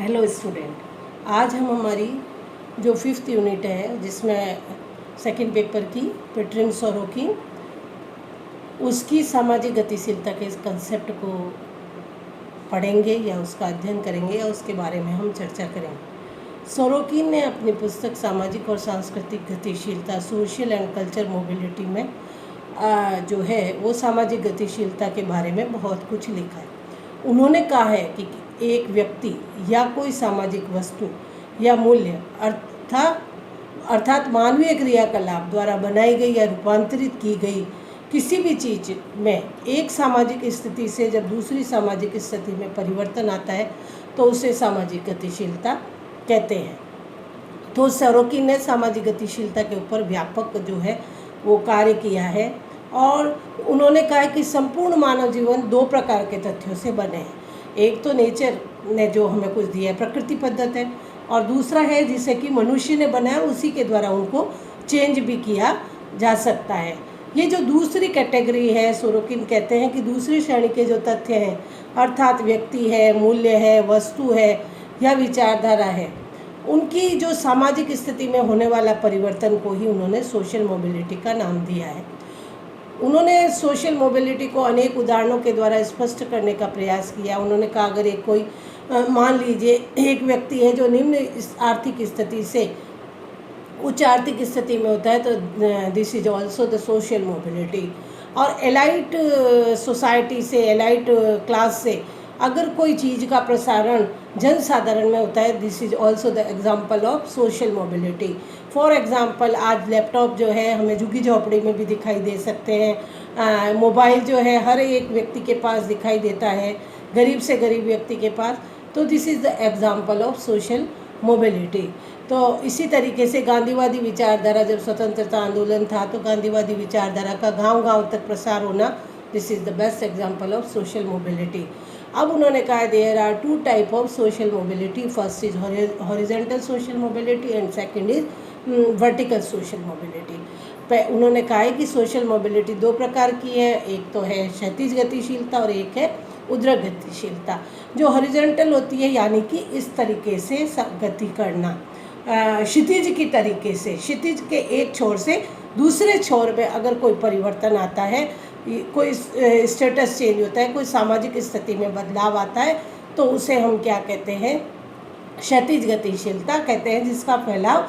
Hello student, आज हम हमारी जो 5th यूनिट है जिसमें सेकंड पेपर की पेट्रिन सोरोकिन उसकी सामाजिक गतिशीलता के इस कंसेप्ट को पढ़ेंगे या उसका अध्ययन करेंगे या उसके बारे में हम चर्चा करेंगे। सोरोकिन ने अपनी पुस्तक सामाजिक और सांस्कृतिक गतिशीलता सोशल एंड कल्चर मोबिलिटी में जो है वो सामाजिक गतिशीलता के बारे में बहुत कुछ लिखा है। उन्होंने कहा है कि एक व्यक्ति या कोई सामाजिक वस्तु या मूल्य अर्थात मानवीय क्रियाकलाप द्वारा बनाई गई या रूपांतरित की गई किसी भी चीज़ में एक सामाजिक स्थिति से जब दूसरी सामाजिक स्थिति में परिवर्तन आता है तो उसे सामाजिक गतिशीलता कहते हैं। तो सोरोकिन ने सामाजिक गतिशीलता के ऊपर व्यापक जो है वो कार्य किया है और उन्होंने कहा कि संपूर्ण मानव जीवन दो प्रकार के तथ्यों से बने हैं। एक तो नेचर ने जो हमें कुछ दिया है, प्रकृति पद्धत है, और दूसरा है जिसे कि मनुष्य ने बनाया, उसी के द्वारा उनको चेंज भी किया जा सकता है। ये जो दूसरी कैटेगरी है, सोरोकिन कहते हैं कि दूसरी श्रेणी के जो तथ्य हैं अर्थात व्यक्ति है, मूल्य है, वस्तु है या विचारधारा है, उनकी जो सामाजिक स्थिति में होने वाला परिवर्तन को ही उन्होंने सोशल मोबिलिटी का नाम दिया है। उन्होंने सोशल मोबिलिटी को अनेक उदाहरणों के द्वारा स्पष्ट करने का प्रयास किया। उन्होंने कहा अगर एक कोई मान लीजिए एक व्यक्ति है जो निम्न आर्थिक स्थिति से उच्च आर्थिक स्थिति में होता है तो this is also the social mobility. और एलाइट सोसाइटी से, एलाइट क्लास से अगर कोई चीज़ का प्रसारण जनसाधारण में होता है, this is also the example of social mobility. For example आज लैपटॉप जो है हमें झुग्गी झोपड़ी में भी दिखाई दे सकते हैं, मोबाइल जो है हर एक व्यक्ति के पास दिखाई देता है, गरीब से गरीब व्यक्ति के पास, तो this is the example of social mobility. तो इसी तरीके से गांधीवादी विचारधारा, जब स्वतंत्रता आंदोलन था तो गांधीवादी विचारधारा का गांव-गांव तक प्रसार होना, this is the best example of social mobility. अब उन्होंने कहा there are two type of social mobility, first is horizontal social mobility and second is vertical social mobility. उन्होंने कहा है कि सोशल मोबिलिटी दो प्रकार की है, एक तो है क्षैतिज गतिशीलता और एक है ऊर्ध्व गतिशीलता। जो हॉरिजॉन्टल होती है यानी कि इस तरीके से गति करना, क्षितिज की तरीके से, क्षितिज के एक छोर से दूसरे छोर पे अगर कोई परिवर्तन आता है, कोई स्टेटस चेंज होता है, कोई सामाजिक स्थिति में बदलाव आता है, तो उसे हम क्या कहते हैं, क्षैतिज गतिशीलता कहते हैं, जिसका फैलाव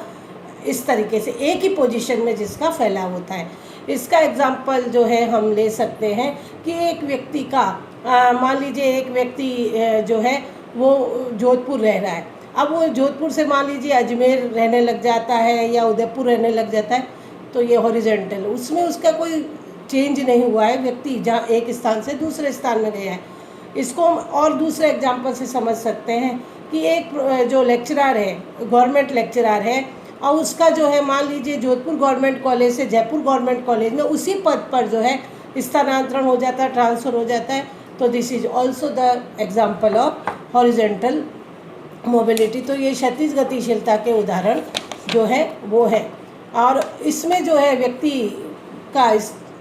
इस तरीके से एक ही पोजीशन में जिसका फैलाव होता है। इसका एग्जाम्पल जो है हम ले सकते हैं कि एक व्यक्ति का मान लीजिए एक व्यक्ति जो है वो जोधपुर रह रहा है, अब वो जोधपुर से मान लीजिए अजमेर रहने लग जाता है या उदयपुर रहने लग जाता है, तो ये हॉरिजॉन्टल, उसमें उसका कोई चेंज नहीं हुआ है, व्यक्ति जहाँ एक स्थान से दूसरे स्थान में गया है। इसको हम और दूसरे एग्जाम्पल से समझ सकते हैं कि एक जो लेक्चरर है, गवर्नमेंट लेक्चरर है, और उसका जो है मान लीजिए जोधपुर गवर्नमेंट कॉलेज से जयपुर गवर्नमेंट कॉलेज में उसी पद पर जो है स्थानांतरण हो जाता है, ट्रांसफ़र हो जाता है, तो this is also the example of horizontal mobility. तो ये क्षैतिज गतिशीलता के उदाहरण जो है वो है, और इसमें जो है व्यक्ति का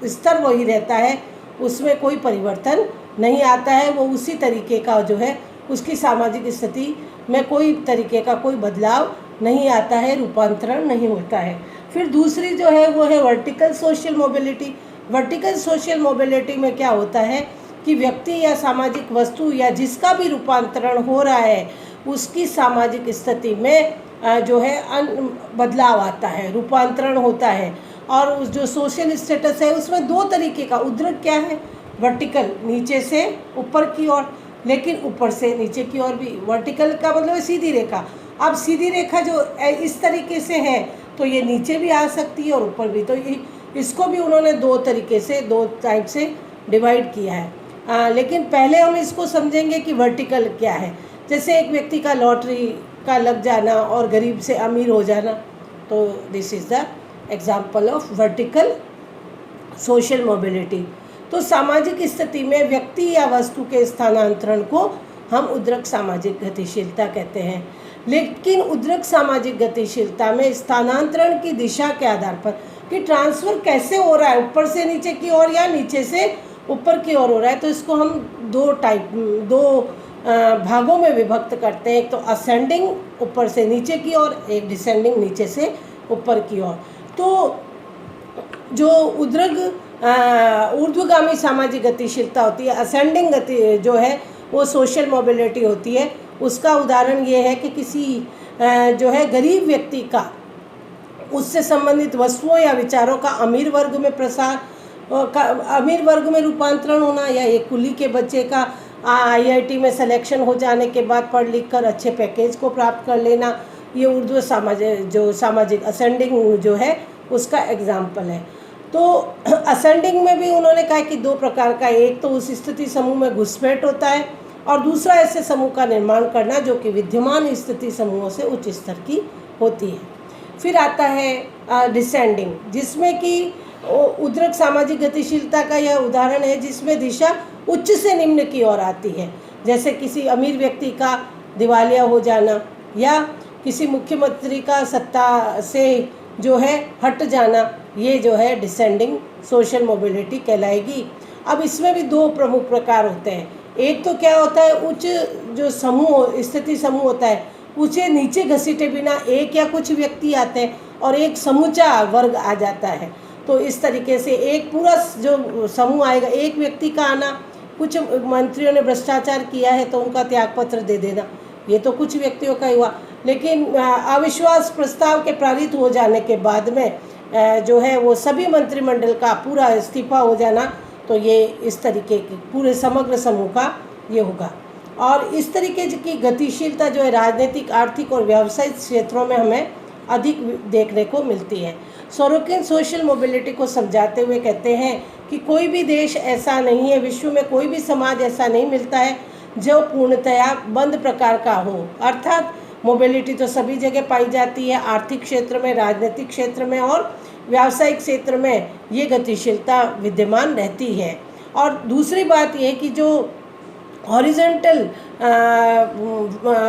स्तर वही रहता है, उसमें कोई परिवर्तन नहीं आता है, वो उसी तरीके का जो है उसकी सामाजिक स्थिति में कोई तरीके का कोई बदलाव नहीं आता है, रूपांतरण नहीं होता है। फिर दूसरी जो है वो है vertical social mobility. Vertical social mobility में क्या होता है कि व्यक्ति या सामाजिक वस्तु या जिसका भी रूपांतरण हो रहा है उसकी सामाजिक स्थिति में जो है बदलाव आता है, रूपांतरण होता है, और उस जो सोशल स्टेटस है उसमें दो तरीके का, ऊर्ध्व क्या है, वर्टिकल नीचे से ऊपर की ओर, लेकिन ऊपर से नीचे की ओर भी। वर्टिकल का मतलब है सीधी रेखा। अब सीधी रेखा जो इस तरीके से है तो ये नीचे भी आ सकती है और ऊपर भी, तो इसको भी उन्होंने दो तरीके से, दो टाइप से डिवाइड किया है। लेकिन पहले हम इसको समझेंगे कि वर्टिकल क्या है। जैसे एक व्यक्ति का लॉटरी का लग जाना और गरीब से अमीर हो जाना, तो this is the example of vertical social mobility. तो सामाजिक स्थिति में व्यक्ति या वस्तु के स्थानांतरण को हम ऊर्ध्व सामाजिक गतिशीलता कहते हैं। लेकिन ऊर्ध्व सामाजिक गतिशीलता में स्थानांतरण की दिशा के आधार पर कि ट्रांसफ़र कैसे हो रहा है, ऊपर से नीचे की ओर या नीचे से ऊपर की ओर हो रहा है, तो इसको हम दो भागों में विभक्त करते हैं। एक तो असेंडिंग ऊपर से नीचे की ओर, एक डिसेंडिंग नीचे से ऊपर की ओर। तो जो ऊर्ध्वगामी सामाजिक गतिशीलता होती है, असेंडिंग गति जो है वो सोशल मोबिलिटी होती है। उसका उदाहरण ये है कि किसी जो है गरीब व्यक्ति का उससे संबंधित वस्तुओं या विचारों का अमीर वर्ग में प्रसार, अमीर वर्ग में रूपांतरण होना, या एक कुली के बच्चे का IIT में सिलेक्शन हो जाने के बाद पढ़ लिख कर अच्छे पैकेज को प्राप्त कर लेना, ये ऊर्ध्व सामाजिक असेंडिंग जो है उसका एग्जाम्पल है। तो असेंडिंग में भी उन्होंने कहा कि 2 प्रकार का, एक तो उस स्थिति समूह में घुसपैठ होता है और दूसरा ऐसे समूह का निर्माण करना जो कि विद्यमान स्थिति समूहों से उच्च स्तर की होती है। फिर आता है डिसेंडिंग, जिसमें कि उद्रक सामाजिक गतिशीलता का यह उदाहरण है जिसमें दिशा उच्च से निम्न की ओर आती है, जैसे किसी अमीर व्यक्ति का दिवालिया हो जाना या किसी मुख्यमंत्री का सत्ता से जो है हट जाना, ये जो है डिसेंडिंग सोशल मोबिलिटी कहलाएगी। अब इसमें भी 2 प्रमुख प्रकार होते हैं। एक तो क्या होता है, उच्च जो समूह स्थिति समूह होता है उसे नीचे घसीटे बिना एक या कुछ व्यक्ति आते हैं और एक समूचा वर्ग आ जाता है। तो इस तरीके से एक पूरा जो समूह आएगा, एक व्यक्ति का आना, कुछ मंत्रियों ने भ्रष्टाचार किया है तो उनका त्यागपत्र दे देना, ये तो कुछ व्यक्तियों का हुआ। लेकिन अविश्वास प्रस्ताव के पारित हो जाने के बाद में जो है वो सभी मंत्रिमंडल का पूरा इस्तीफा हो जाना, तो ये इस तरीके के पूरे समग्र समूह का ये होगा। और इस तरीके की गतिशीलता जो है राजनीतिक, आर्थिक और व्यावसायिक क्षेत्रों में हमें अधिक देखने को मिलती है। सोरोकिन सोशल मोबिलिटी को समझाते हुए कहते हैं कि कोई भी देश ऐसा नहीं है, विश्व में कोई भी समाज ऐसा नहीं मिलता है जो पूर्णतया बंद प्रकार का हो। अर्थात मोबिलिटी तो सभी जगह पाई जाती है, आर्थिक क्षेत्र में, राजनीतिक क्षेत्र में और व्यावसायिक क्षेत्र में ये गतिशीलता विद्यमान रहती है। और दूसरी बात ये कि जो हॉरिजॉन्टल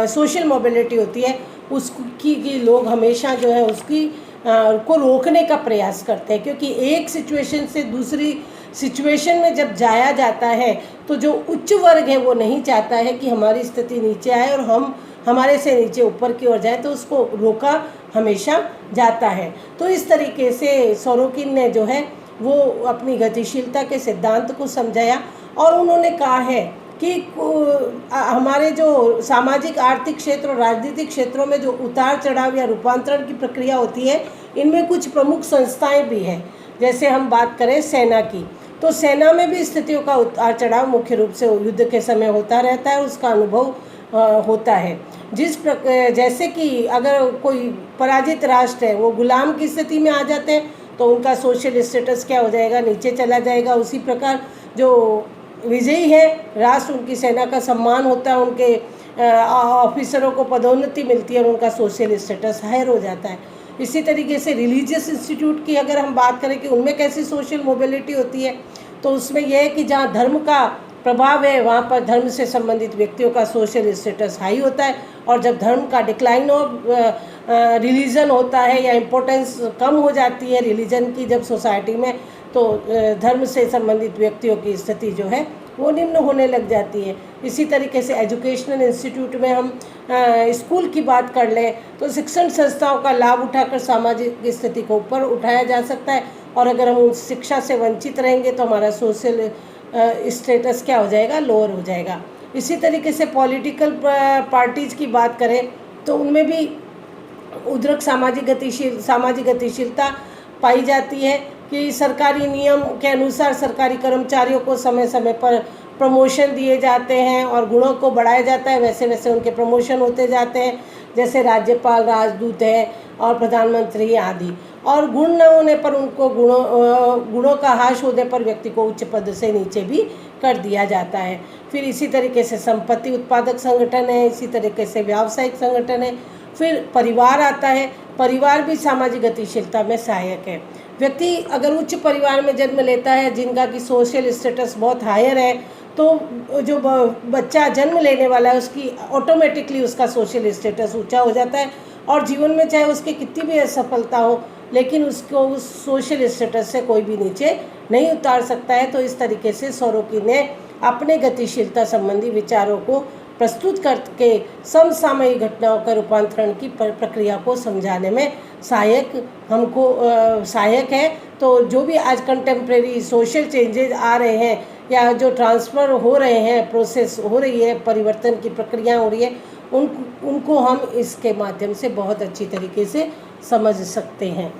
सोशल मोबिलिटी होती है उसकी की लोग हमेशा जो है उसकी को रोकने का प्रयास करते हैं, क्योंकि एक सिचुएशन से दूसरी सिचुएशन में जब जाया जाता है तो जो उच्च वर्ग है वो नहीं चाहता है कि हमारी स्थिति नीचे आए और हम हमारे से नीचे ऊपर की ओर जाए, तो उसको रोका हमेशा जाता है। तो इस तरीके से सोरोकिन ने जो है वो अपनी गतिशीलता के सिद्धांत को समझाया और उन्होंने कहा है कि हमारे जो सामाजिक, आर्थिक क्षेत्र और राजनीतिक क्षेत्रों में जो उतार चढ़ाव या रूपांतरण की प्रक्रिया होती है, इनमें कुछ प्रमुख संस्थाएं भी हैं। जैसे हम बात करें सेना की, तो सेना में भी स्थितियों का उतार चढ़ाव मुख्य रूप से युद्ध के समय होता रहता है, उसका अनुभव होता है। जैसे कि अगर कोई पराजित राष्ट्र है वो गुलाम की स्थिति में आ जाते हैं तो उनका सोशल स्टेटस क्या हो जाएगा, नीचे चला जाएगा। उसी प्रकार जो विजयी है राष्ट्र, उनकी सेना का सम्मान होता है, उनके ऑफिसरों को पदोन्नति मिलती है और उनका सोशल स्टेटस हायर हो जाता है। इसी तरीके से रिलीजियस इंस्टीट्यूट की अगर हम बात करें कि उनमें कैसी सोशल मोबिलिटी होती है, तो उसमें यह है कि जहाँ धर्म का प्रभाव है वहाँ पर धर्म से संबंधित व्यक्तियों का सोशल स्टेटस हाई होता है, और जब धर्म का डिक्लाइन ऑफ रिलीजन होता है या इम्पोर्टेंस कम हो जाती है रिलीजन की जब सोसाइटी में, तो धर्म से संबंधित व्यक्तियों की स्थिति जो है वो निम्न होने लग जाती है। इसी तरीके से एजुकेशनल इंस्टीट्यूट में हम स्कूल की बात कर लें तो शिक्षण संस्थाओं का लाभ उठाकर सामाजिक स्थिति को ऊपर उठाया जा सकता है, और अगर हम उस शिक्षा से वंचित रहेंगे तो हमारा सोशल स्टेटस क्या हो जाएगा, लोअर हो जाएगा। इसी तरीके से पॉलिटिकल पार्टीज़ की बात करें तो उनमें भी उद्रक सामाजिक गतिशीलता पाई जाती है कि सरकारी नियम के अनुसार सरकारी कर्मचारियों को समय समय पर प्रमोशन दिए जाते हैं और गुणों को बढ़ाया जाता है, वैसे वैसे उनके प्रमोशन होते जाते हैं, जैसे राज्यपाल, राजदूत है और प्रधानमंत्री आदि। और गुण न होने पर उनको गुणों का ह्रास होने पर व्यक्ति को उच्च पद से नीचे भी कर दिया जाता है। फिर इसी तरीके से संपत्ति उत्पादक संगठन है, इसी तरीके से व्यावसायिक संगठन है। फिर परिवार आता है, परिवार भी सामाजिक गतिशीलता में सहायक है। व्यक्ति अगर उच्च परिवार में जन्म लेता है जिनका कि सोशल स्टेटस बहुत हायर है, तो जो बच्चा जन्म लेने वाला है उसकी ऑटोमेटिकली उसका सोशल स्टेटस ऊंचा हो जाता है, और जीवन में चाहे उसकी कितनी भी असफलता हो लेकिन उसको उस सोशल स्टेटस से कोई भी नीचे नहीं उतार सकता है। तो इस तरीके से सोरोकिन ने अपने गतिशीलता संबंधी विचारों को प्रस्तुत करके समसामयिक घटनाओं का रूपांतरण की प्रक्रिया को समझाने में सहायक है। तो जो भी आज कंटेम्प्रेरी सोशल चेंजेस आ रहे हैं या जो ट्रांसफ़र हो रहे हैं, प्रोसेस हो रही है, परिवर्तन की प्रक्रिया हो रही है, उनको हम इसके माध्यम से बहुत अच्छी तरीके से समझ सकते हैं।